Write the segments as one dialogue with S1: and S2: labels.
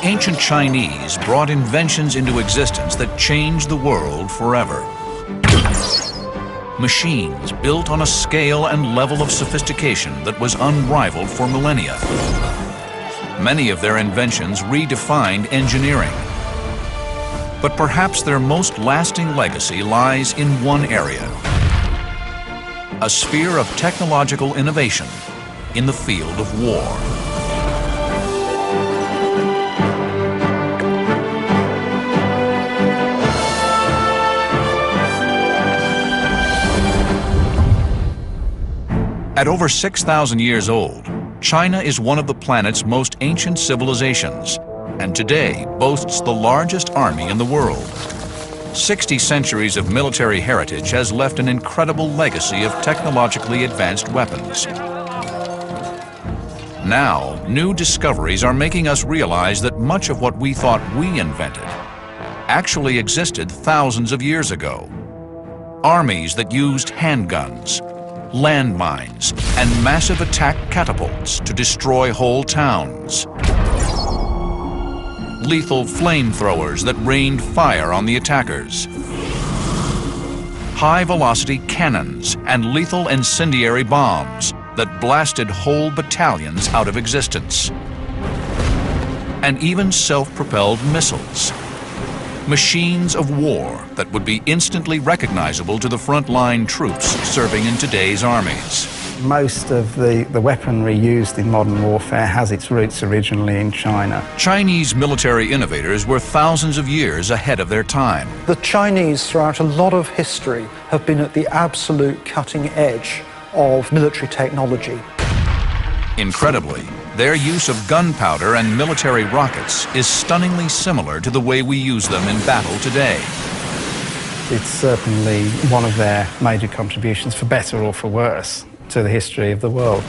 S1: ancient Chinese brought inventions into existence that changed the world forever. Machines built on a scale and level of sophistication that was unrivaled for millennia. Many of their inventions redefined engineering. But perhaps their most lasting legacy lies in one area: a sphere of technological innovation in the field of war. At over 6,000 years old, China is one of the planet's most ancient civilizations, and today boasts the largest army in the world. 60 centuries of military heritage has left an incredible legacy of technologically advanced weapons. Now, new discoveries are making us realize that much of what we thought we invented actually existed thousands of years ago. Armies that used handguns, landmines, and massive attack catapults to destroy whole towns. Lethal flamethrowers that rained fire on the attackers. High-velocity cannons and lethal incendiary bombs that blasted whole battalions out of existence. And even self-propelled missiles. Machines of war that would be instantly recognizable to the frontline troops serving in today's armies.
S2: Most of the weaponry used in modern warfare has its roots originally in China.
S1: Chinese military innovators were thousands of years ahead of their time.
S3: The Chinese, throughout a lot of history, have been at the absolute cutting edge of military technology.
S1: Incredibly, their use of gunpowder and military rockets is stunningly similar to the way we use them in battle today.
S2: It's certainly one of their major contributions, for better or for worse, to the history of the world.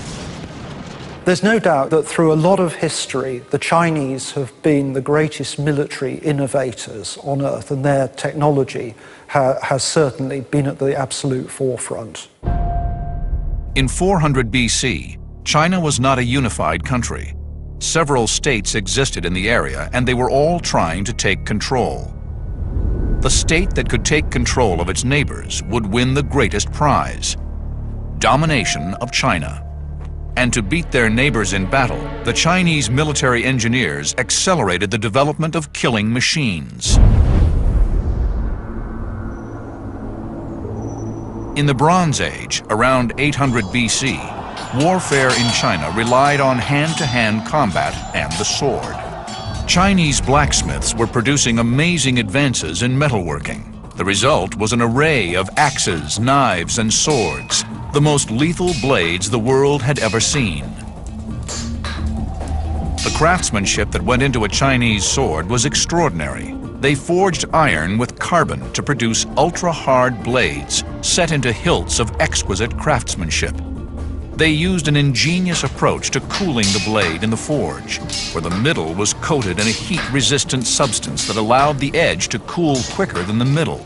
S3: There's no doubt that through a lot of history, the Chinese have been the greatest military innovators on Earth, and their technology has certainly been at the absolute forefront.
S1: In 400 BC, China was not a unified country. Several states existed in the area, and they were all trying to take control. The state that could take control of its neighbors would win the greatest prize: domination of China. And to beat their neighbors in battle, the Chinese military engineers accelerated the development of killing machines. In the Bronze Age, around 800 BC, warfare in China relied on hand-to-hand combat and the sword. Chinese blacksmiths were producing amazing advances in metalworking. The result was an array of axes, knives, and swords, the most lethal blades the world had ever seen. The craftsmanship that went into a Chinese sword was extraordinary. They forged iron with carbon to produce ultra-hard blades set into hilts of exquisite craftsmanship. They used an ingenious approach to cooling the blade in the forge, where the middle was coated in a heat-resistant substance that allowed the edge to cool quicker than the middle.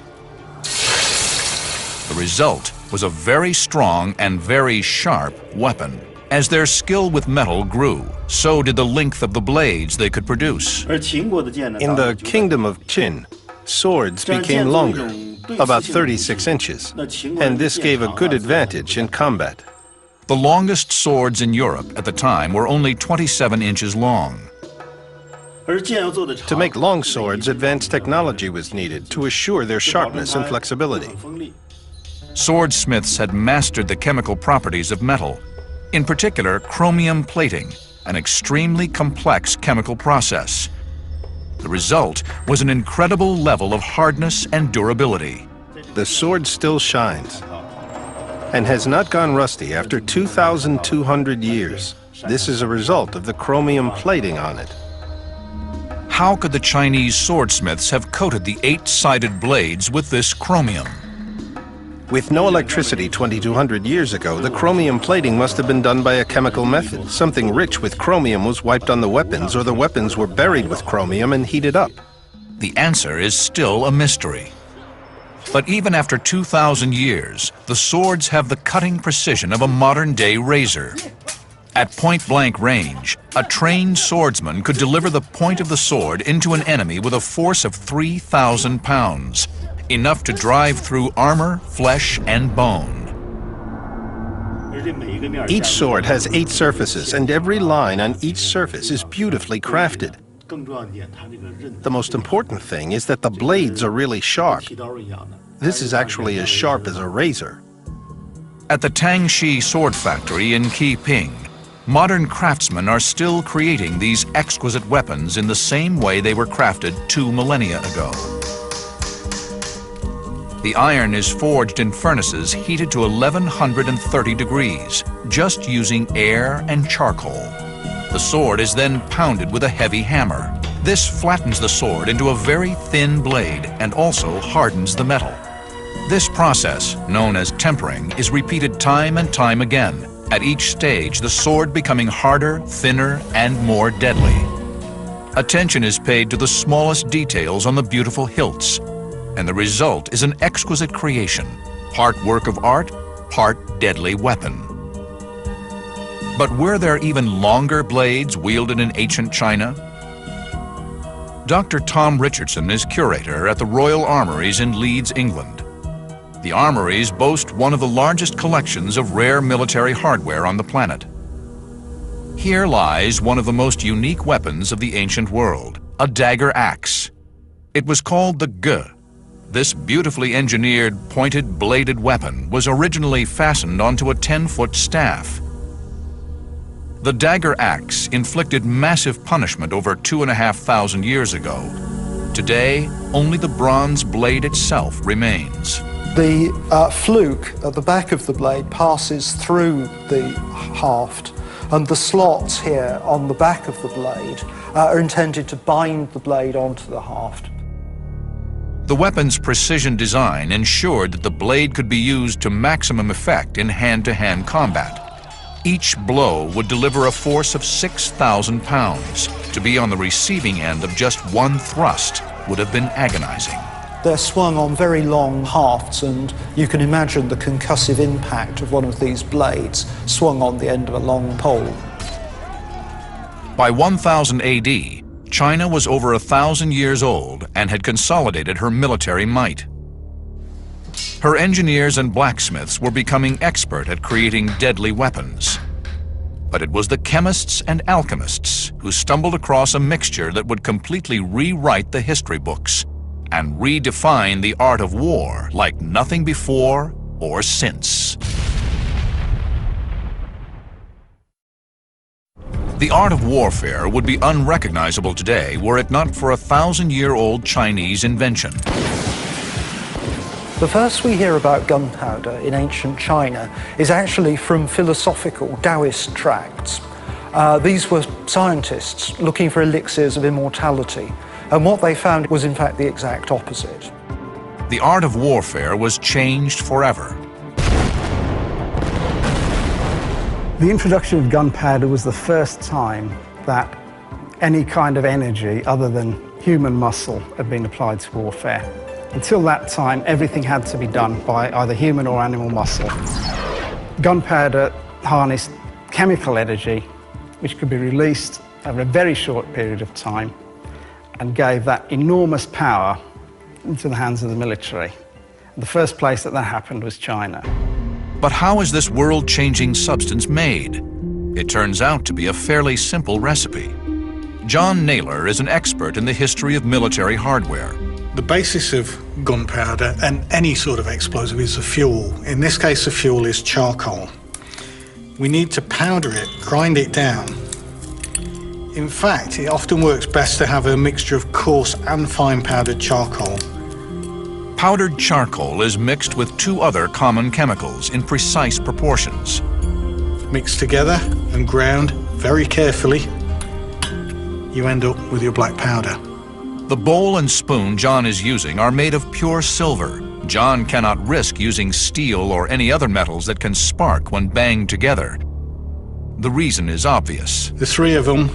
S1: The result was a very strong and very sharp weapon. As their skill with metal grew, so did the length of the blades they could produce.
S4: In the Kingdom of Qin, swords became longer, about 36 inches, and this gave a good advantage in combat.
S1: The longest swords in Europe at the time were only 27 inches long.
S4: To make long swords, advanced technology was needed to assure their sharpness and flexibility.
S1: Swordsmiths had mastered the chemical properties of metal, in particular chromium plating, an extremely complex chemical process. The result was an incredible level of hardness and durability.
S4: The sword still shines and has not gone rusty after 2,200 years. This is a result of the chromium plating on it.
S1: How could the Chinese swordsmiths have coated the 8-sided blades with this chromium?
S4: With no electricity 2,200 years ago, the chromium plating must have been done by a chemical method. Something rich with chromium was wiped on the weapons, or the weapons were buried with chromium and heated up.
S1: The answer is still a mystery. But even after 2,000 years, the swords have the cutting precision of a modern-day razor. At point-blank range, A trained swordsman could deliver the point of the sword into an enemy with a force of 3,000 pounds, enough to drive through armor, flesh, and bone.
S4: Each sword has 8 surfaces, and every line on each surface is beautifully crafted. The most important thing is that the blades are really sharp. This is actually as sharp as a razor.
S1: At the Tangxi Sword Factory in Qiping, modern craftsmen are still creating these exquisite weapons in the same way they were crafted 2 millennia ago. The iron is forged in furnaces heated to 1130 degrees, just using air and charcoal. The sword is then pounded with a heavy hammer. This flattens the sword into a very thin blade and also hardens the metal. This process, known as tempering, is repeated time and time again, at each stage the sword becoming harder, thinner, and more deadly. Attention is paid to the smallest details on the beautiful hilts, and the result is an exquisite creation, part work of art, part deadly weapon. But were there even longer blades wielded in ancient China? Dr. Tom Richardson is curator at the Royal Armouries in Leeds, England. The armories boast one of the largest collections of rare military hardware on the planet. Here lies one of the most unique weapons of the ancient world, a dagger axe. It was called the Ge. This beautifully engineered, pointed, bladed weapon was originally fastened onto a 10-foot staff. The dagger axe inflicted massive punishment over 2,500 years ago. Today, only the bronze blade itself remains.
S3: The fluke at the back of the blade passes through the haft, and the slots here on the back of the blade are intended to bind the blade onto the haft.
S1: The weapon's precision design ensured that the blade could be used to maximum effect in hand-to-hand combat. Each blow would deliver a force of 6,000 pounds. To be on the receiving end of just one thrust would have been agonizing.
S3: They're swung on very long hafts, and you can imagine the concussive impact of one of these blades swung on the end of a long pole.
S1: By 1000 AD, China was over 1,000 years old and had consolidated her military might. Her engineers and blacksmiths were becoming expert at creating deadly weapons. But it was the chemists and alchemists who stumbled across a mixture that would completely rewrite the history books and redefine the art of war like nothing before or since. The art of warfare would be unrecognizable today were it not for a 1,000-year-old Chinese invention.
S3: The first we hear about gunpowder in ancient China is actually from philosophical Taoist tracts. These were scientists looking for elixirs of immortality, and what they found was in fact the exact opposite.
S1: The art of warfare was changed forever.
S2: The introduction of gunpowder was the first time that any kind of energy other than human muscle had been applied to warfare. Until that time, everything had to be done by either human or animal muscle. Gunpowder harnessed chemical energy, which could be released over a very short period of time, and gave that enormous power into the hands of the military. The first place that happened was China.
S1: But how is this world-changing substance made? It turns out to be a fairly simple recipe. John Naylor is an expert in the history of military hardware.
S5: The basis of gunpowder and any sort of explosive is a fuel. In this case, the fuel is charcoal. We need to powder it, grind it down. In fact, it often works best to have a mixture of coarse and fine powdered charcoal.
S1: Powdered charcoal is mixed with 2 other common chemicals in precise proportions.
S5: Mixed together and ground very carefully, you end up with your black powder.
S1: The bowl and spoon John is using are made of pure silver. John cannot risk using steel or any other metals that can spark when banged together. The reason is obvious.
S5: The 3 of them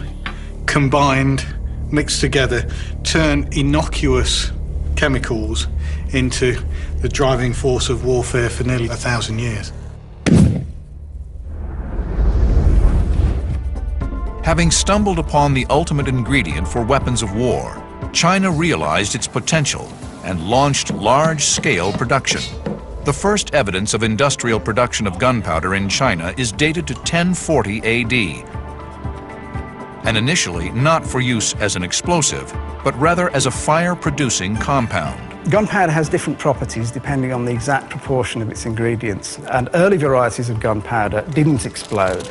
S5: combined, mixed together, turn innocuous chemicals into the driving force of warfare for nearly 1,000 years.
S1: Having stumbled upon the ultimate ingredient for weapons of war, China realized its potential and launched large-scale production. The first evidence of industrial production of gunpowder in China is dated to 1040 AD, and initially not for use as an explosive, but rather as a fire-producing compound.
S2: Gunpowder has different properties depending on the exact proportion of its ingredients, and early varieties of gunpowder didn't explode,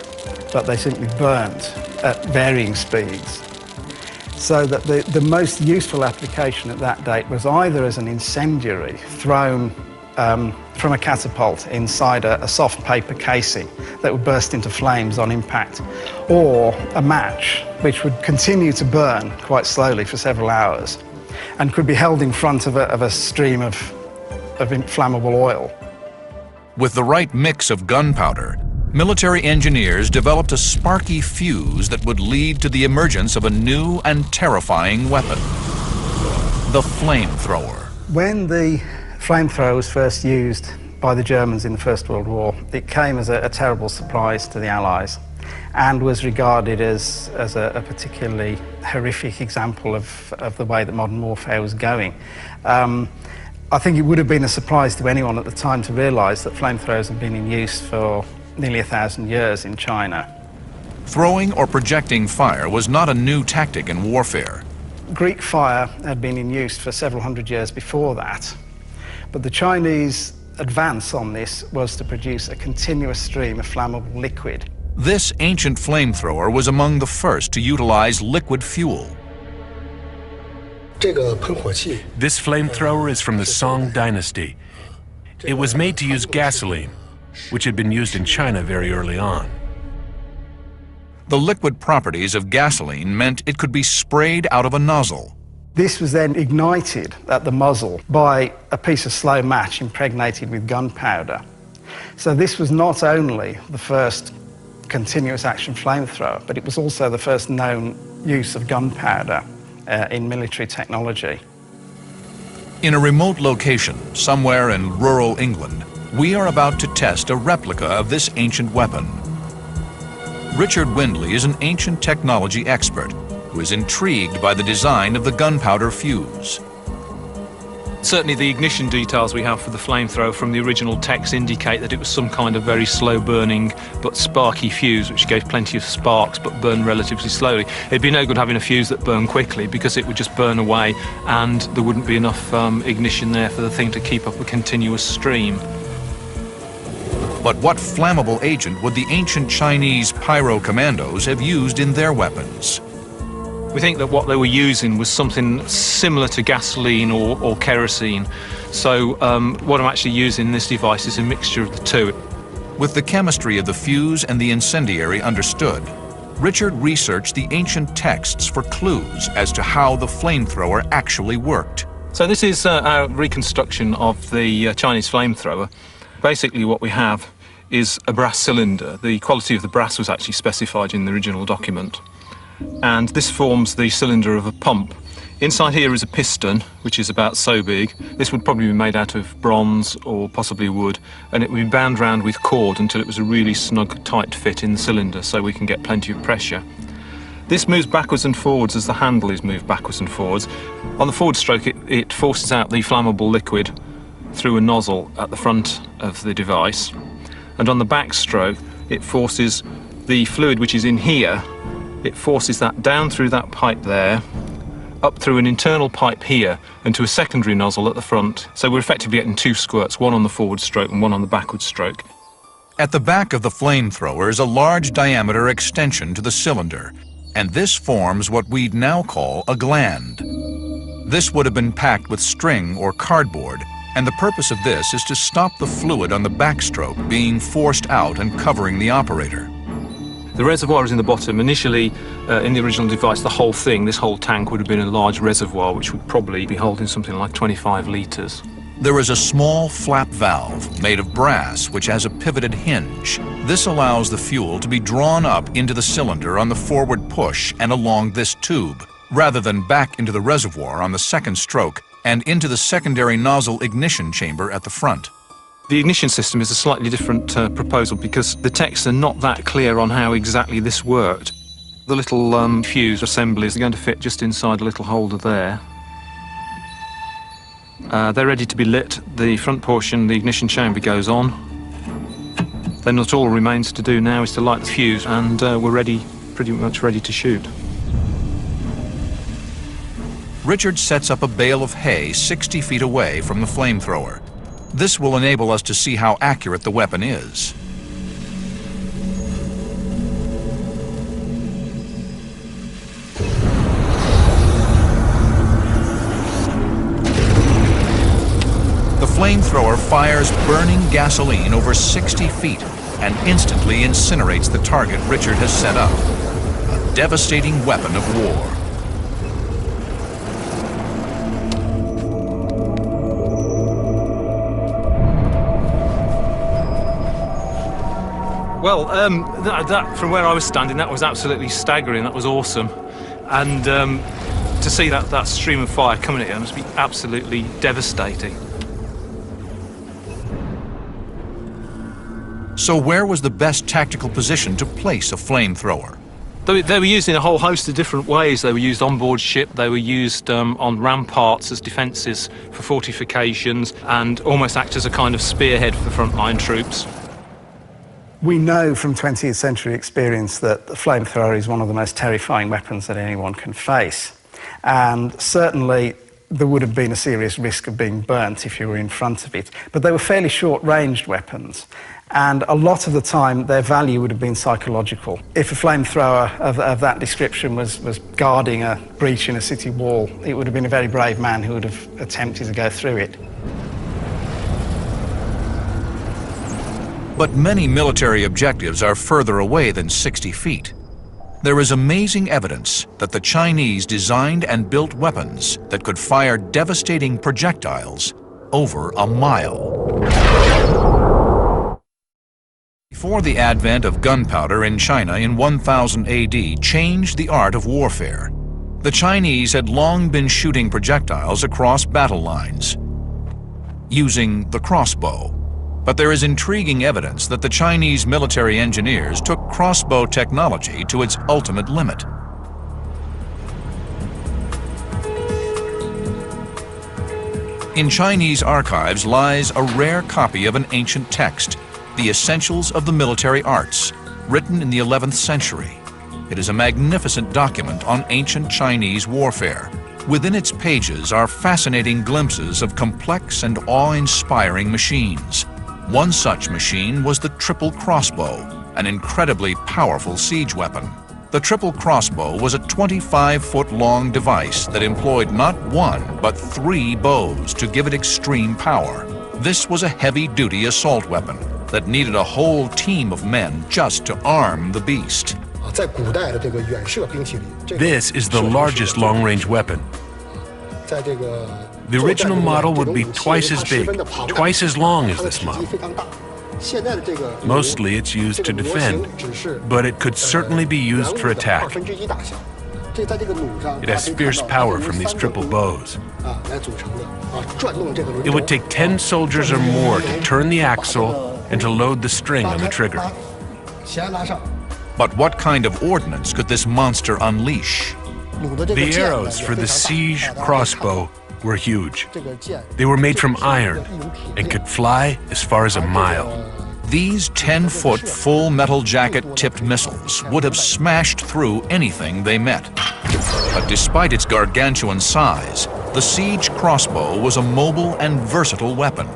S2: but they simply burnt at varying speeds. So that the most useful application at that date was either as an incendiary thrown from a catapult inside a soft paper casing that would burst into flames on impact, or a match which would continue to burn quite slowly for several hours and could be held in front of a stream of inflammable oil.
S1: With the right mix of gunpowder, military engineers developed a sparky fuse that would lead to the emergence of a new and terrifying weapon: the flamethrower.
S2: When the flamethrower was first used by the Germans in the First World War, it came as a terrible surprise to the Allies and was regarded as a particularly horrific example of the way that modern warfare was going. I think it would have been a surprise to anyone at the time to realise that flamethrowers had been in use for nearly 1,000 years in China.
S1: Throwing or projecting fire was not a new tactic in warfare.
S2: Greek fire had been in use for several hundred years before that, but the Chinese advance on this was to produce a continuous stream of flammable liquid.
S1: This ancient flamethrower was among the first to utilize liquid fuel.
S6: This flamethrower is from the Song dynasty. It was made to use gasoline, which had been used in China very early on.
S1: The liquid properties of gasoline meant it could be sprayed out of a nozzle.
S2: This was then ignited at the muzzle by a piece of slow match impregnated with gunpowder. So this was not only the first continuous action flamethrower, but it was also the first known use of gunpowder in military technology.
S1: In a remote location, somewhere in rural England, we are about to test a replica of this ancient weapon. Richard Windley is an ancient technology expert who is intrigued by the design of the gunpowder fuse.
S7: Certainly the ignition details we have for the flamethrower from the original text indicate that it was some kind of very slow burning but sparky fuse which gave plenty of sparks but burned relatively slowly. It'd be no good having a fuse that burned quickly because it would just burn away and there wouldn't be enough ignition there for the thing to keep up a continuous stream.
S1: But what flammable agent would the ancient Chinese pyro commandos have used in their weapons?
S7: We think that what they were using was something similar to gasoline or kerosene. So what I'm actually using in this device is a mixture of the two.
S1: With the chemistry of the fuse and the incendiary understood, Richard researched the ancient texts for clues as to how the flamethrower actually worked.
S7: So this is our reconstruction of the Chinese flamethrower. Basically what we have is a brass cylinder. The quality of the brass was actually specified in the original document. And this forms the cylinder of a pump. Inside here is a piston, which is about so big. This would probably be made out of bronze or possibly wood, and it would be bound round with cord until it was a really snug, tight fit in the cylinder so we can get plenty of pressure. This moves backwards and forwards as the handle is moved backwards and forwards. On the forward stroke, it forces out the flammable liquid through a nozzle at the front of the device. And on the back stroke, it forces the fluid which is in here, it forces that down through that pipe there, up through an internal pipe here, and to a secondary nozzle at the front. So we're effectively getting two squirts, one on the forward stroke and one on the backward stroke.
S1: At the back of the flamethrower is a large diameter extension to the cylinder, and this forms what we'd now call a gland. This would have been packed with string or cardboard, and the purpose of this is to stop the fluid on the backstroke being forced out and covering the operator.
S7: The reservoir is in the bottom. Initially, in the original device, the whole thing, this whole tank, would have been a large reservoir which would probably be holding something like 25 litres.
S1: There is a small flap valve made of brass which has a pivoted hinge. This allows the fuel to be drawn up into the cylinder on the forward push and along this tube, rather than back into the reservoir on the second stroke and into the secondary nozzle ignition chamber at the front.
S7: The ignition system is a slightly different proposal because the texts are not that clear on how exactly this worked. The little fuse assemblies are going to fit just inside a little holder there. They're ready to be lit. The front portion, the ignition chamber, goes on. Then what all remains to do now is to light the fuse, and we're ready, pretty much ready to shoot.
S1: Richard sets up a bale of hay 60 feet away from the flamethrower. This will enable us to see how accurate the weapon is. The flamethrower fires burning gasoline over 60 feet and instantly incinerates the target Richard has set up. A devastating weapon of war.
S7: Well, that from where I was standing, that was absolutely staggering. That was awesome. And to see that stream of fire coming at you must be absolutely devastating.
S1: So where was the best tactical position to place a flamethrower?
S7: They were used in a whole host of different ways. They were used on board ship, they were used on ramparts as defences for fortifications, and almost act as a kind of spearhead for frontline troops.
S2: We know from 20th century experience that the flamethrower is one of the most terrifying weapons that anyone can face. And certainly there would have been a serious risk of being burnt if you were in front of it. But they were fairly short-ranged weapons. And a lot of the time, their value would have been psychological. If a flamethrower of that description was guarding a breach in a city wall, it would have been a very brave man who would have attempted to go through it.
S1: But many military objectives are further away than 60 feet. There is amazing evidence that the Chinese designed and built weapons that could fire devastating projectiles over a mile. Before the advent of gunpowder in China in 1000 AD changed the art of warfare, the Chinese had long been shooting projectiles across battle lines, using the crossbow. But there is intriguing evidence that the Chinese military engineers took crossbow technology to its ultimate limit. In Chinese archives lies a rare copy of an ancient text, The Essentials of the Military Arts, written in the 11th century. It is a magnificent document on ancient Chinese warfare. Within its pages are fascinating glimpses of complex and awe-inspiring machines. One such machine was the triple crossbow, an incredibly powerful siege weapon. The triple crossbow was a 25-foot-long device that employed not one, but 3 bows to give it extreme power. This was a heavy-duty assault weapon that needed a whole team of men just to arm the beast.
S6: This is the largest long-range weapon. The original model would be twice as big, twice as long as this model. Mostly it's used to defend, but it could certainly be used for attack. It has fierce power from these triple bows. It would take 10 soldiers or more to turn the axle and to load the string on the trigger.
S1: But what kind of ordnance could this monster unleash?
S6: The arrows for the siege crossbow were huge. They were made from iron and could fly as far as a mile.
S1: These 10-foot full metal jacket-tipped missiles would have smashed through anything they met. But despite its gargantuan size, the siege crossbow was a mobile and versatile weapon.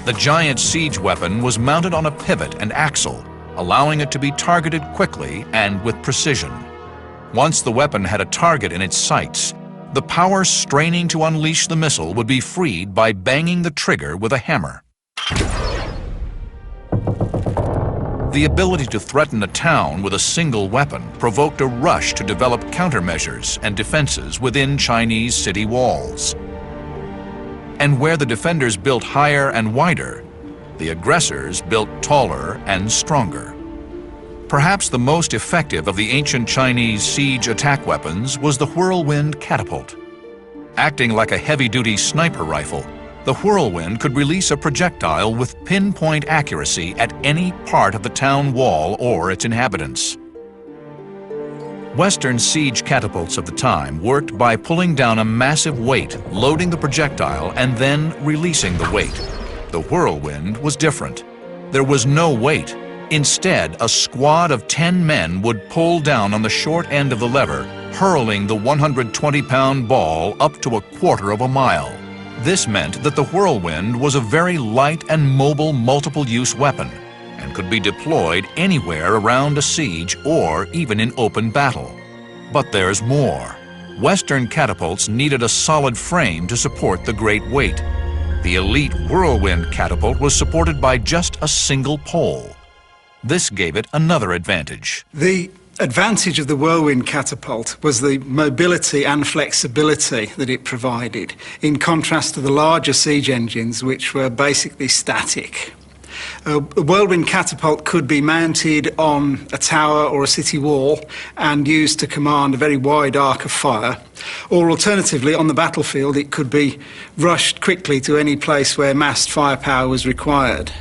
S1: The giant siege weapon was mounted on a pivot and axle, allowing it to be targeted quickly and with precision. Once the weapon had a target in its sights, the power straining to unleash the missile would be freed by banging the trigger with a hammer. The ability to threaten a town with a single weapon provoked a rush to develop countermeasures and defenses within Chinese city walls. And where the defenders built higher and wider, the aggressors built taller and stronger. Perhaps the most effective of the ancient Chinese siege attack weapons was the whirlwind catapult. Acting like a heavy-duty sniper rifle, the whirlwind could release a projectile with pinpoint accuracy at any part of the town wall or its inhabitants. Western siege catapults of the time worked by pulling down a massive weight, loading the projectile, and then releasing the weight. The Whirlwind was different. There was no weight. Instead, a squad of 10 men would pull down on the short end of the lever, hurling the 120-pound ball up to a quarter of a mile. This meant that the Whirlwind was a very light and mobile multiple-use weapon and could be deployed anywhere around a siege or even in open battle. But there's more. Western catapults needed a solid frame to support the great weight. The elite Whirlwind catapult was supported by just a single pole. This gave it another advantage.
S2: The advantage of the Whirlwind catapult was the mobility and flexibility that it provided, in contrast to the larger siege engines, which were basically static. A Whirlwind catapult could be mounted on a tower or a city wall and used to command a very wide arc of fire, or alternatively, on the battlefield, it could be rushed quickly to any place where massed firepower was required.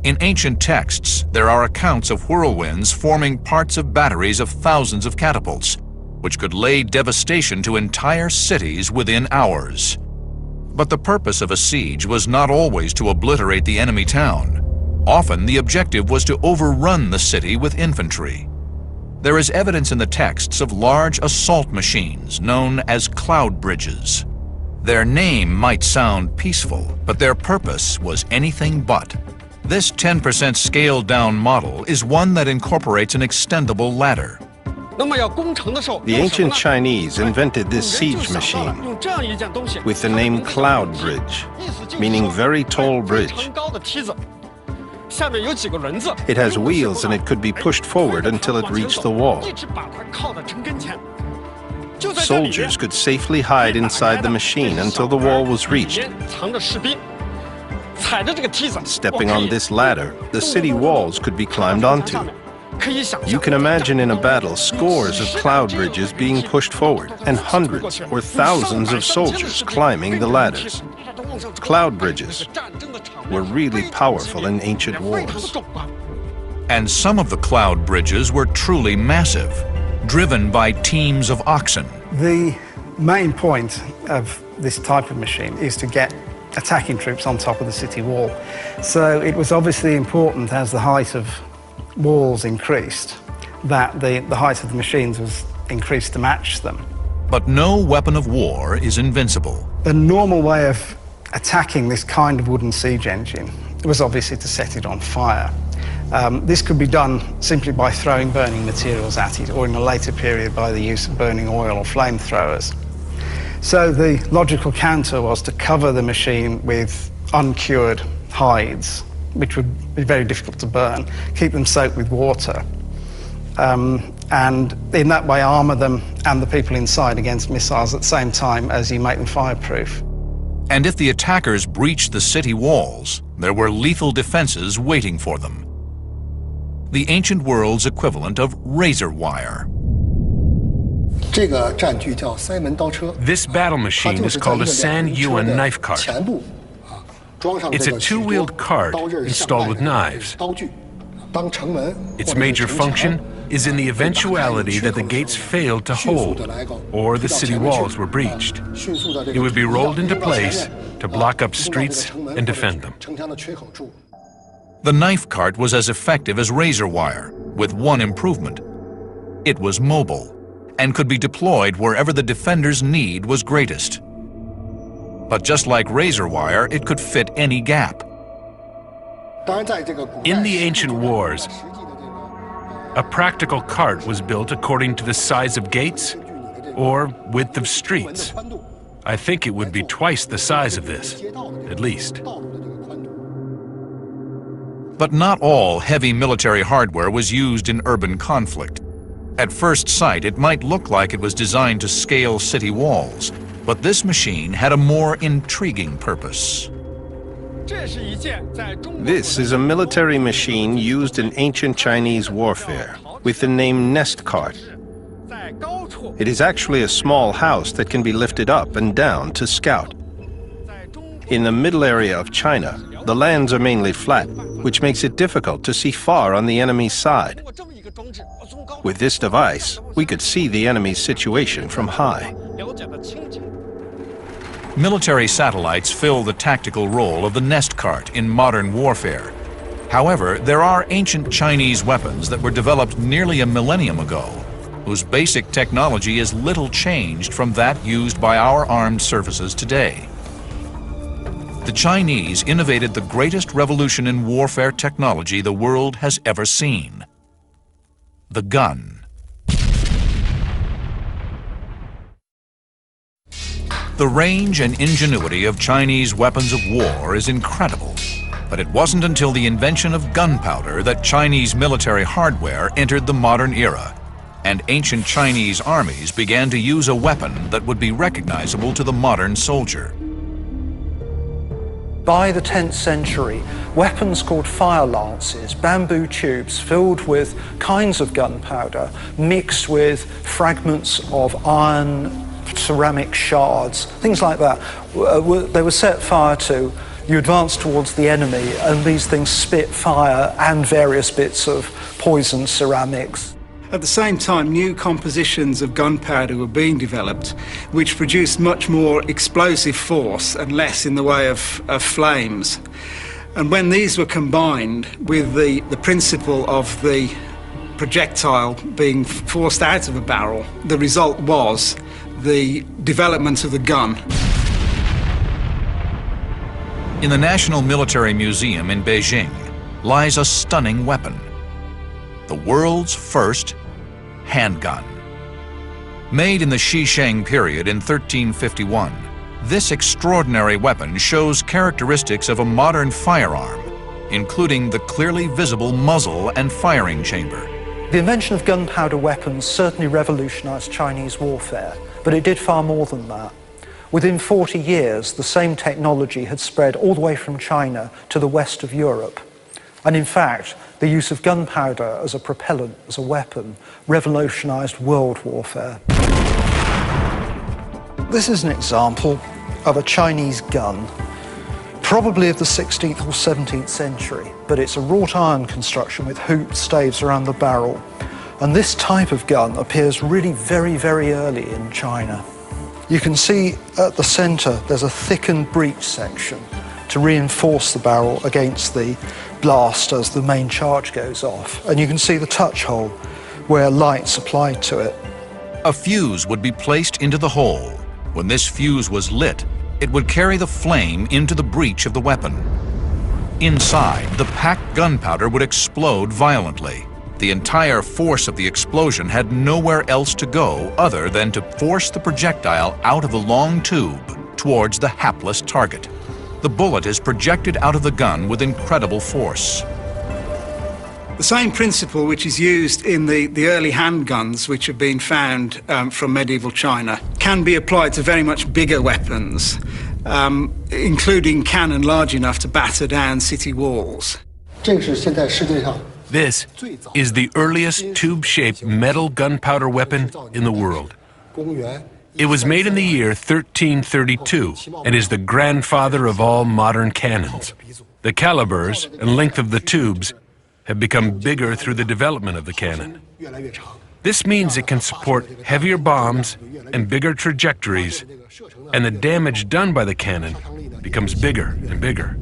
S1: In ancient texts, there are accounts of whirlwinds forming parts of batteries of thousands of catapults, which could lay devastation to entire cities within hours. But the purpose of a siege was not always to obliterate the enemy town. Often the objective was to overrun the city with infantry. There is evidence in the texts of large assault machines known as cloud bridges. Their name might sound peaceful, but their purpose was anything but. This 10% scaled-down model is one that incorporates an extendable ladder.
S4: The ancient Chinese invented this siege machine with the name Cloud Bridge, meaning very tall bridge. It has wheels and it could be pushed forward until it reached the wall. Soldiers could safely hide inside the machine until the wall was reached. Stepping on this ladder, the city walls could be climbed onto. You can imagine in a battle scores of cloud bridges being pushed forward and hundreds or thousands of soldiers climbing the ladders. Cloud bridges were really powerful in ancient wars.
S1: And some of the cloud bridges were truly massive, driven by teams of oxen.
S2: The main point of this type of machine is to get attacking troops on top of the city wall. So it was obviously important, as the height of walls increased, that the height of the machines was increased to match them.
S1: But no weapon of war is invincible.
S2: The normal way of attacking this kind of wooden siege engine was obviously to set it on fire. This could be done simply by throwing burning materials at it, or in a later period by the use of burning oil or flamethrowers. So the logical counter was to cover the machine with uncured hides, which would be very difficult to burn, keep them soaked with water, and in that way armour them and the people inside against missiles at the same time as you make them fireproof.
S1: And if the attackers breached the city walls, there were lethal defenses waiting for them. The ancient world's equivalent of razor wire.
S6: This battle machine is called a San Yuan knife cart. It's a two-wheeled cart installed with knives. Its major function is in the eventuality that the gates failed to hold or the city walls were breached. It would be rolled into place to block up streets and defend them.
S1: The knife cart was as effective as razor wire, with one improvement. It was mobile and could be deployed wherever the defender's need was greatest. But just like razor wire, it could fit any gap.
S6: In the ancient wars, a practical cart was built according to the size of gates or width of streets. I think it would be twice the size of this, at least.
S1: But not all heavy military hardware was used in urban conflict. At first sight, it might look like it was designed to scale city walls, but this machine had a more intriguing purpose.
S4: This is a military machine used in ancient Chinese warfare with the name nest cart. It is actually a small house that can be lifted up and down to scout. In the middle area of China, the lands are mainly flat, which makes it difficult to see far on the enemy's side. With this device, we could see the enemy's situation from high.
S1: Military satellites fill the tactical role of the nest cart in modern warfare. However, there are ancient Chinese weapons that were developed nearly a millennium ago, whose basic technology is little changed from that used by our armed services today. The Chinese innovated the greatest revolution in warfare technology the world has ever seen: the gun. The range and ingenuity of Chinese weapons of war is incredible, but it wasn't until the invention of gunpowder that Chinese military hardware entered the modern era, and ancient Chinese armies began to use a weapon that would be recognizable to the modern soldier.
S3: By the 10th century, weapons called fire lances, bamboo tubes filled with kinds of gunpowder, mixed with fragments of iron, ceramic shards, things like that, they were set fire to. You advance towards the enemy, and these things spit fire and various bits of poisoned ceramics.
S2: At the same time, new compositions of gunpowder were being developed, which produced much more explosive force and less in the way of flames. And when these were combined with the principle of the projectile being forced out of a barrel, the result was the development of the gun.
S1: In the National Military Museum in Beijing lies a stunning weapon: the world's first handgun. Made in the Xisheng period in 1351, this extraordinary weapon shows characteristics of a modern firearm, including the clearly visible muzzle and firing chamber.
S3: The invention of gunpowder weapons certainly revolutionized Chinese warfare, but it did far more than that. Within 40 years, the same technology had spread all the way from China to the west of Europe. And in fact, the use of gunpowder as a propellant, as a weapon, revolutionized world warfare. This is an example of a Chinese gun, probably of the 16th or 17th century, but it's a wrought iron construction with hoop staves around the barrel. And this type of gun appears really very, very early in China. You can see at the center there's a thickened breech section to reinforce the barrel against the blast as the main charge goes off. And you can see the touch hole where light's applied to it.
S1: A fuse would be placed into the hole. When this fuse was lit, it would carry the flame into the breech of the weapon. Inside, the packed gunpowder would explode violently. The entire force of the explosion had nowhere else to go other than to force the projectile out of the long tube towards the hapless target. The bullet is projected out of the gun with incredible force.
S2: The same principle which is used in the early handguns which have been found from medieval China can be applied to very much bigger weapons, including cannon large enough to batter down city walls.
S6: This is the earliest tube-shaped metal gunpowder weapon in the world. It was made in the year 1332 and is the grandfather of all modern cannons. The calibers and length of the tubes have become bigger through the development of the cannon. This means it can support heavier bombs and bigger trajectories, and the damage done by the cannon becomes bigger and bigger.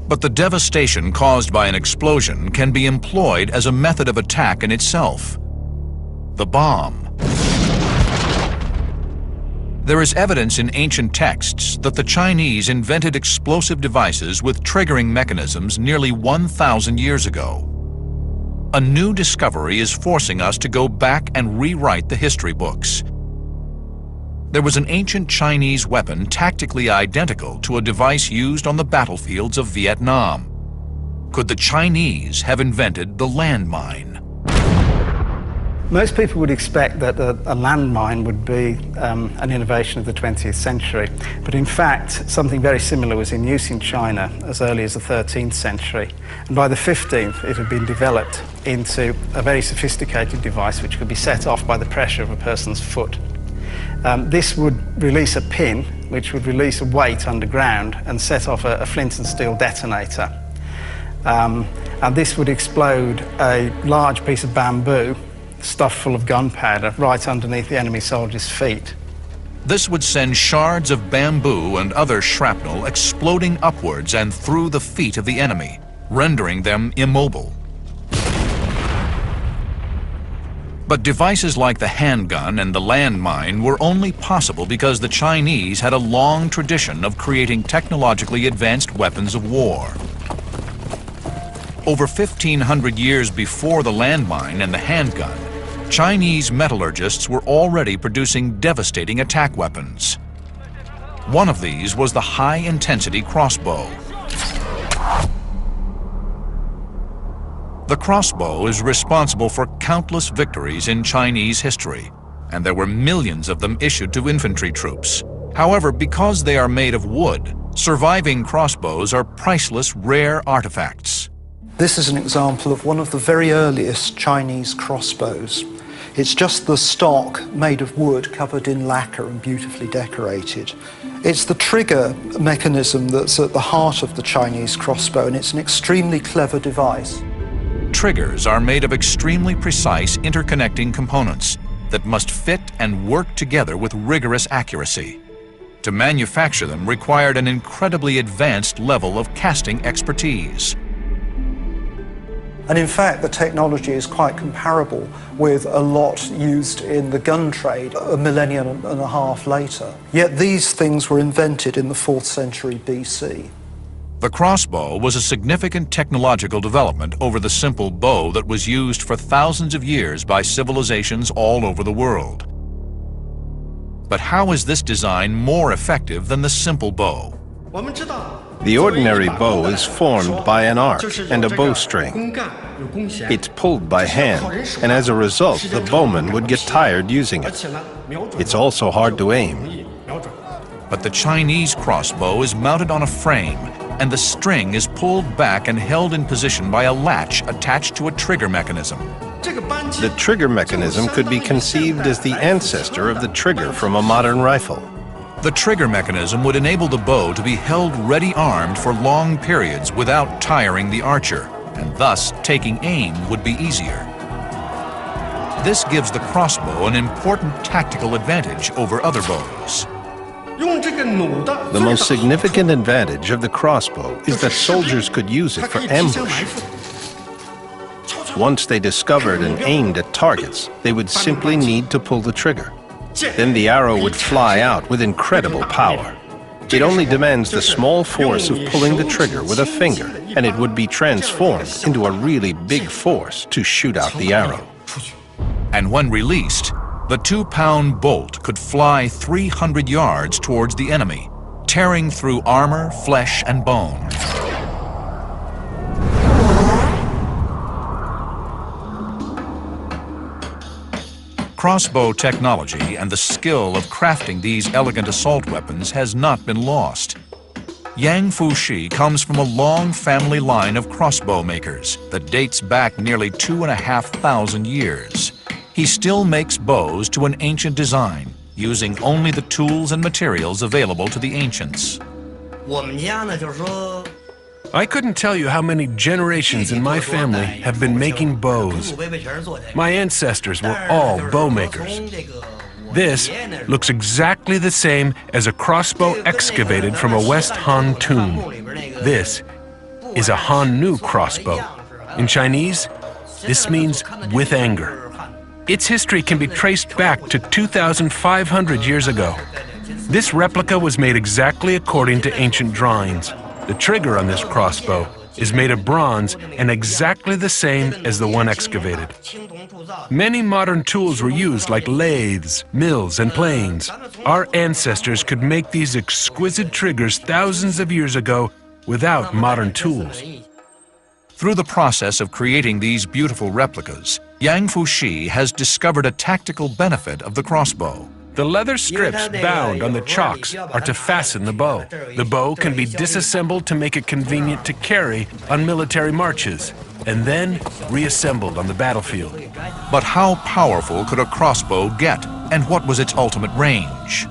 S1: But the devastation caused by an explosion can be employed as a method of attack in itself: the bomb. There is evidence in ancient texts that the Chinese invented explosive devices with triggering mechanisms nearly 1,000 years ago. A new discovery is forcing us to go back and rewrite the history books. There was an ancient Chinese weapon tactically identical to a device used on the battlefields of Vietnam. Could the Chinese have invented the landmine?
S2: Most people would expect that a landmine would be an innovation of the 20th century, but in fact something very similar was in use in China as early as the 13th century, and by the 15th it had been developed into a very sophisticated device which could be set off by the pressure of a person's foot. This would release a pin which would release a weight underground and set off a flint and steel detonator. and this would explode a large piece of bamboo stuffed full of gunpowder right underneath the enemy soldiers' feet.
S1: This would send shards of bamboo and other shrapnel exploding upwards and through the feet of the enemy, rendering them immobile. But devices like the handgun and the landmine were only possible because the Chinese had a long tradition of creating technologically advanced weapons of war. Over 1,500 years before the landmine and the handgun, Chinese metallurgists were already producing devastating attack weapons. One of these was the high-intensity crossbow. The crossbow is responsible for countless victories in Chinese history, and there were millions of them issued to infantry troops. However, because they are made of wood, surviving crossbows are priceless, rare artifacts.
S3: This is an example of one of the very earliest Chinese crossbows. It's just the stock made of wood covered in lacquer and beautifully decorated. It's the trigger mechanism that's at the heart of the Chinese crossbow, and it's an extremely clever device.
S1: Triggers are made of extremely precise interconnecting components that must fit and work together with rigorous accuracy. To manufacture them required an incredibly advanced level of casting expertise.
S3: And in fact, the technology is quite comparable with a lot used in the gun trade a millennium and a half later. Yet these things were invented in the 4th century BC.
S1: The crossbow was a significant technological development over the simple bow that was used for thousands of years by civilizations all over the world. But how is this design more effective than the simple bow?
S4: The ordinary bow is formed by an arc and a bowstring. It's pulled by hand, and as a result, the bowman would get tired using it. It's also hard to aim.
S1: But the Chinese crossbow is mounted on a frame, and the string is pulled back and held in position by a latch attached to a trigger mechanism.
S4: The trigger mechanism could be conceived as the ancestor of the trigger from a modern rifle.
S1: The trigger mechanism would enable the bow to be held ready-armed for long periods without tiring the archer, and thus taking aim would be easier. This gives the crossbow an important tactical advantage over other bows.
S4: The most significant advantage of the crossbow is that soldiers could use it for ambush. Once they discovered and aimed at targets, they would simply need to pull the trigger. Then the arrow would fly out with incredible power. It only demands the small force of pulling the trigger with a finger, and it would be transformed into a really big force to shoot out the arrow.
S1: And when released, the 2-pound bolt could fly 300 yards towards the enemy, tearing through armor, flesh, and bone. Crossbow technology and the skill of crafting these elegant assault weapons has not been lost. Yang Fushi comes from a long family line of crossbow makers that dates back nearly 2,500 years. He still makes bows to an ancient design, using only the tools and materials available to the ancients.
S6: I couldn't tell you how many generations in my family have been making bows. My ancestors were all bow makers. This looks exactly the same as a crossbow excavated from a West Han tomb. This is a Han Nu crossbow. In Chinese, this means with anger. Its history can be traced back to 2,500 years ago. This replica was made exactly according to ancient drawings. The trigger on this crossbow is made of bronze and exactly the same as the one excavated. Many modern tools were used like lathes, mills, and planes. Our ancestors could make these exquisite triggers thousands of years ago without modern tools.
S1: Through the process of creating these beautiful replicas, Yang Fushi has discovered a tactical benefit of the crossbow.
S6: The leather strips bound on the chocks are to fasten the bow. The bow can be disassembled to make it convenient to carry on military marches. and then reassembled on the battlefield.
S1: But how powerful could a crossbow get, and what was its ultimate range?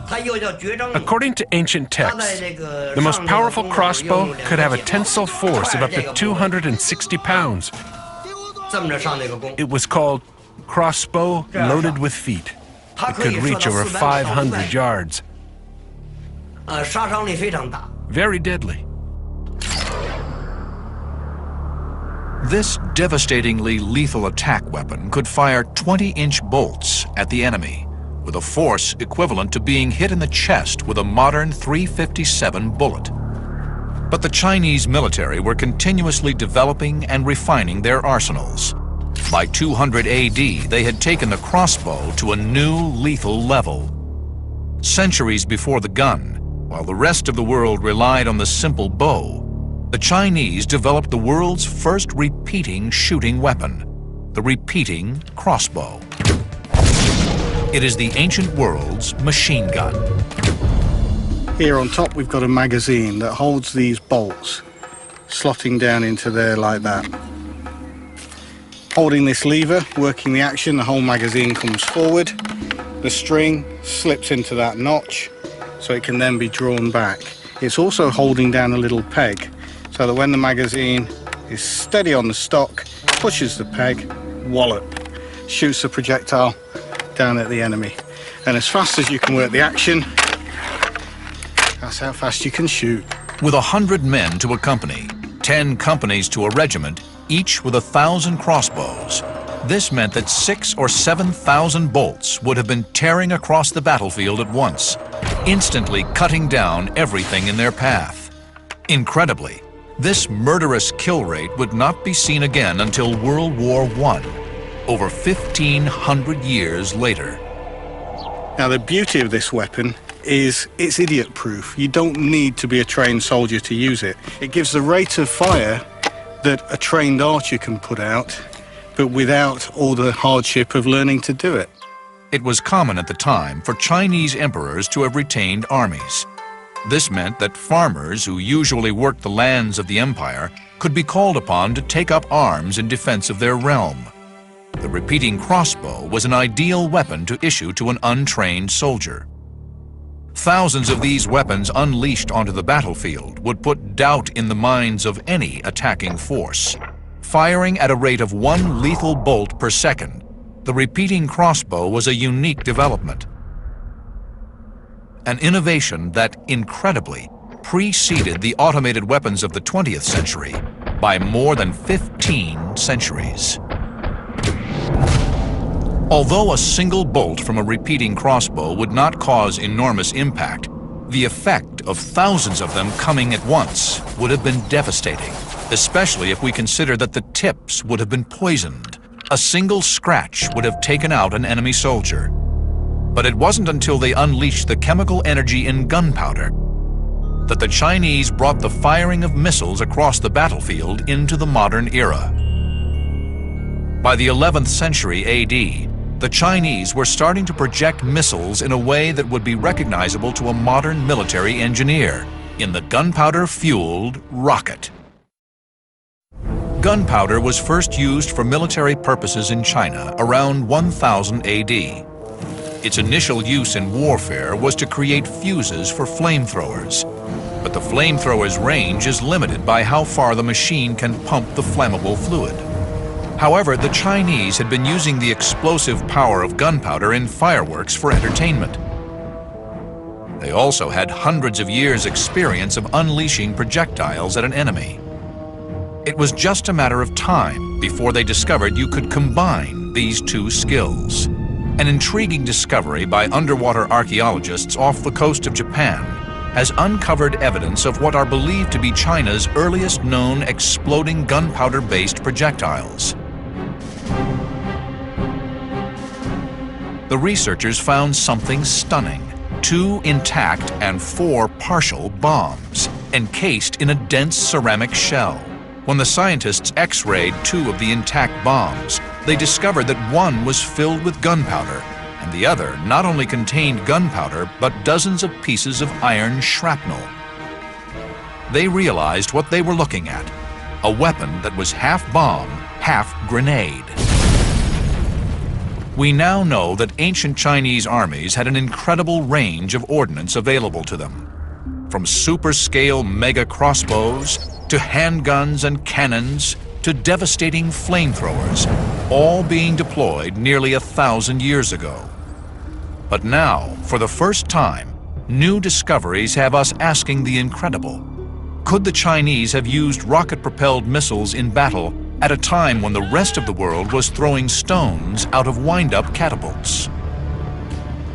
S6: According to ancient texts, the most powerful crossbow could have a tensile force of up to 260 pounds. It was called crossbow loaded with feet. It could reach over 500 yards. Very deadly.
S1: This devastatingly lethal attack weapon could fire 20-inch bolts at the enemy, with a force equivalent to being hit in the chest with a modern .357 bullet. But the Chinese military were continuously developing and refining their arsenals. By 200 AD, they had taken the crossbow to a new lethal level. Centuries before the gun, while the rest of the world relied on the simple bow, the Chinese developed the world's first repeating shooting weapon, the repeating crossbow. It is the ancient world's machine gun.
S5: Here on top we've got a magazine that holds these bolts, slotting down into there like that. Holding this lever, working the action, the whole magazine comes forward. The string slips into that notch, so it can then be drawn back. It's also holding down a little peg, so that when the magazine is steady on the stock, pushes the peg, wallop, shoots the projectile down at the enemy. And as fast as you can work the action, that's how fast you can shoot.
S1: With 100 men to a company, 10 companies to a regiment, each with 1,000 crossbows, this meant that 6,000 or 7,000 bolts would have been tearing across the battlefield at once, instantly cutting down everything in their path. Incredibly, this murderous kill rate would not be seen again until World War I, over 1,500 years later.
S5: Now, the beauty of this weapon is it's idiot-proof. You don't need to be a trained soldier to use it. It gives the rate of fire that a trained archer can put out, but without all the hardship of learning to do it.
S1: It was common at the time for Chinese emperors to have retained armies. This meant that farmers who usually worked the lands of the empire could be called upon to take up arms in defense of their realm. The repeating crossbow was an ideal weapon to issue to an untrained soldier. Thousands of these weapons unleashed onto the battlefield would put doubt in the minds of any attacking force. Firing at a rate of 1 lethal bolt per second, the repeating crossbow was a unique development. An innovation that, incredibly, preceded the automated weapons of the 20th century by more than 15 centuries. Although a single bolt from a repeating crossbow would not cause enormous impact, the effect of thousands of them coming at once would have been devastating, especially if we consider that the tips would have been poisoned. A single scratch would have taken out an enemy soldier. But it wasn't until they unleashed the chemical energy in gunpowder that the Chinese brought the firing of missiles across the battlefield into the modern era. By the 11th century AD, the Chinese were starting to project missiles in a way that would be recognizable to a modern military engineer in the gunpowder-fueled rocket. Gunpowder was first used for military purposes in China around 1000 AD. Its initial use in warfare was to create fuses for flamethrowers, but the flamethrower's range is limited by how far the machine can pump the flammable fluid. However, the Chinese had been using the explosive power of gunpowder in fireworks for entertainment. They also had hundreds of years' experience of unleashing projectiles at an enemy. It was just a matter of time before they discovered you could combine these two skills. An intriguing discovery by underwater archaeologists off the coast of Japan has uncovered evidence of what are believed to be China's earliest known exploding gunpowder-based projectiles. The researchers found something stunning: 2 intact and 4 partial bombs, encased in a dense ceramic shell. When the scientists X-rayed 2 of the intact bombs, they discovered that one was filled with gunpowder, and the other not only contained gunpowder, but dozens of pieces of iron shrapnel. They realized what they were looking at: a weapon that was half bomb, half grenade. We now know that ancient Chinese armies had an incredible range of ordnance available to them. From super-scale mega crossbows, to handguns and cannons, to devastating flamethrowers, all being deployed nearly 1,000 years ago. But now, for the first time, new discoveries have us asking the incredible. Could the Chinese have used rocket-propelled missiles in battle at a time when the rest of the world was throwing stones out of wind-up catapults?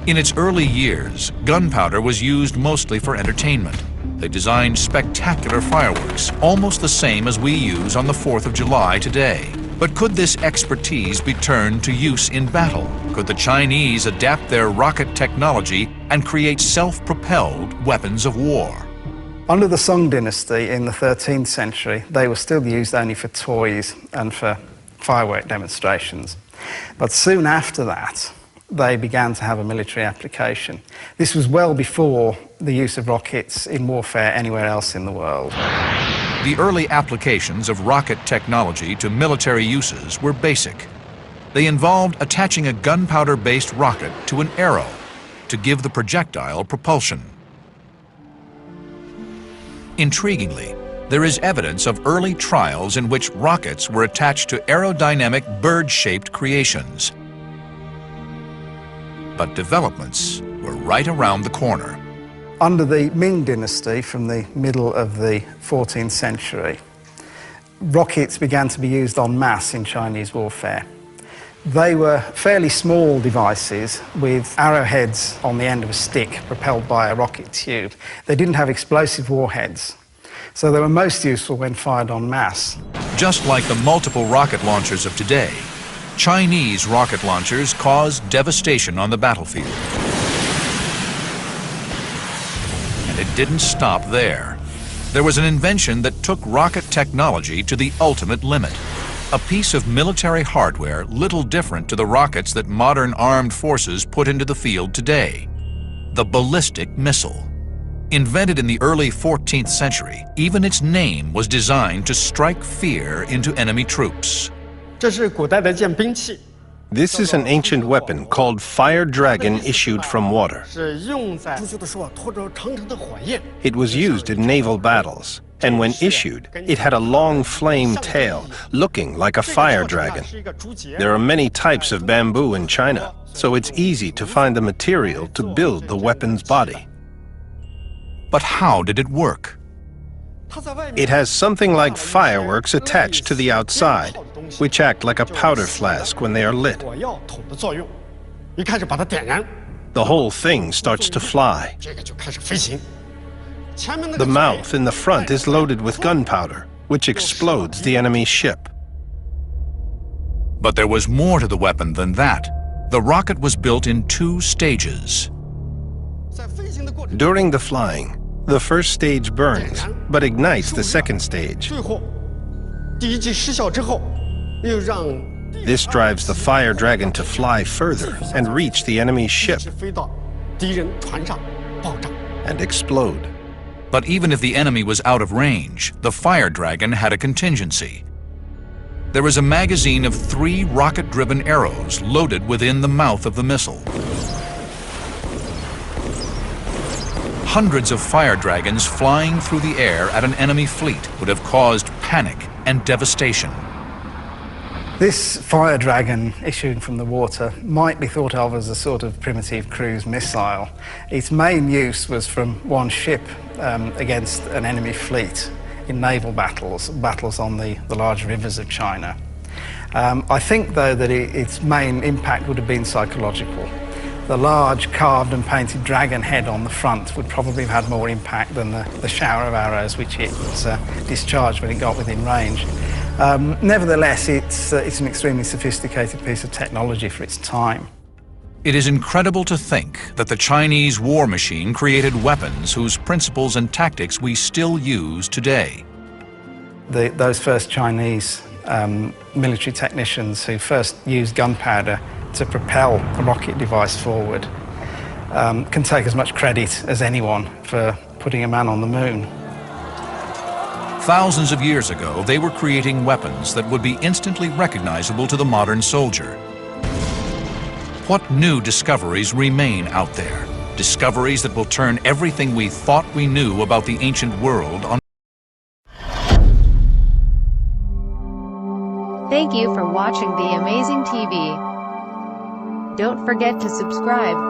S1: In its early years, gunpowder was used mostly for entertainment. They designed spectacular fireworks, almost the same as we use on the 4th of July today. But could this expertise be turned to use in battle? Could the Chinese adapt their rocket technology and create self-propelled weapons of war?
S2: Under the Song dynasty in the 13th century, they were still used only for toys and for firework demonstrations. But soon after that, they began to have a military application. This was well before the use of rockets in warfare anywhere else in the world.
S1: The early applications of rocket technology to military uses were basic. They involved attaching a gunpowder-based rocket to an arrow to give the projectile propulsion. Intriguingly, there is evidence of early trials in which rockets were attached to aerodynamic bird-shaped creations. But developments were right around the corner.
S2: Under the Ming dynasty, from the middle of the 14th century, rockets began to be used en masse in Chinese warfare. They were fairly small devices with arrowheads on the end of a stick propelled by a rocket tube. They didn't have explosive warheads, so they were most useful when fired en masse.
S1: Just like the multiple rocket launchers of today, Chinese rocket launchers caused devastation on the battlefield. And it didn't stop there. There was an invention that took rocket technology to the ultimate limit. A piece of military hardware little different to the rockets that modern armed forces put into the field today. The ballistic missile. Invented in the early 14th century, even its name was designed to strike fear into enemy troops.
S4: This is an ancient weapon called Fire Dragon issued from water. It was used in naval battles, and when issued, it had a long flame tail, looking like a fire dragon. There are many types of bamboo in China, so it's easy to find the material to build the weapon's body.
S1: But how did it work?
S4: It has something like fireworks attached to the outside, which act like a powder flask when they are lit. The whole thing starts to fly. The mouth in the front is loaded with gunpowder, which explodes the enemy's ship.
S1: But there was more to the weapon than that. The rocket was built in 2 stages.
S4: During the flying, the first stage burns, but ignites the second stage. This drives the Fire Dragon to fly further and reach the enemy's ship and explode.
S1: But even if the enemy was out of range, the Fire Dragon had a contingency. There was a magazine of 3 rocket-driven arrows loaded within the mouth of the missile. Hundreds of Fire Dragons flying through the air at an enemy fleet would have caused panic and devastation.
S2: This Fire Dragon issuing from the water might be thought of as a sort of primitive cruise missile. Its main use was from one ship against an enemy fleet in naval battles on the large rivers of China. I think, though, that its main impact would have been psychological. The large carved and painted dragon head on the front would probably have had more impact than the shower of arrows which it discharged when it got within range. Nevertheless, it's an extremely sophisticated piece of technology for its time.
S1: It is incredible to think that the Chinese war machine created weapons whose principles and tactics we still use today.
S2: Those first Chinese military technicians who first used gunpowder to propel a rocket device forward can take as much credit as anyone for putting a man on the moon.
S1: Thousands of years ago, they were creating weapons that would be instantly recognizable to the modern soldier. What new discoveries remain out there? Discoveries that will turn everything we thought we knew about the ancient world on.
S8: Thank you for watching The Amazing TV. Don't forget to subscribe.